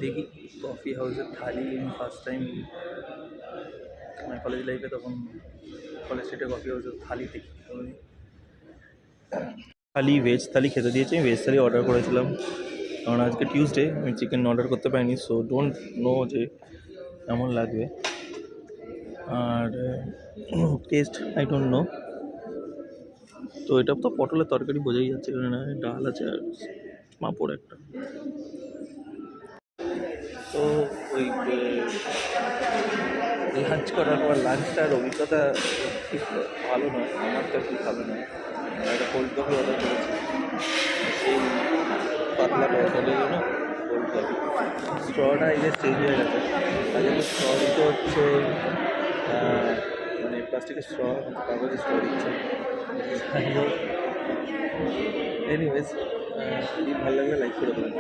দেখি কফি হাউসের থালি আমি ফার্স্ট টাইম কলেজ লাইফে, তখন কলেজ স্ট্রিটে কফি হাউসের থালি দেখি। থালি ভেজ থালি খেতে দিয়েছি, আমি ভেজ থালি অর্ডার করেছিলাম কারণ আজকে টিউসডে, আমি চিকেন অর্ডার করতে পারিনি, সো ডোন্ট নো যে কেমন লাগবে। আর টেস্ট আই ডোন্ট নো। তো এটা তো পটলের তরকারি বোঝাই যাচ্ছে, না ডাল আছে আর পাঁপড় একটা। তো ওই লাঞ্চ করার পর লাঞ্চটার অভিজ্ঞতা ঠিক ভালো নয়, আমার তো ঠিক ভালো নয়। একটা কোল্ড কফি অর্ডার করেছি, সেই পাতলা বটলের জন্য কোল্ড কফি। স্ট্রটা এই যে চেঞ্জ হয়ে গেছে, আগে তো স্ট্র দিতে হচ্ছে, মানে প্লাস্টিকের স্ট্র, কাগজের স্ট্র দিচ্ছে। এনিওয়েজ, ভালো লাগলে লাইক করে দেবেন।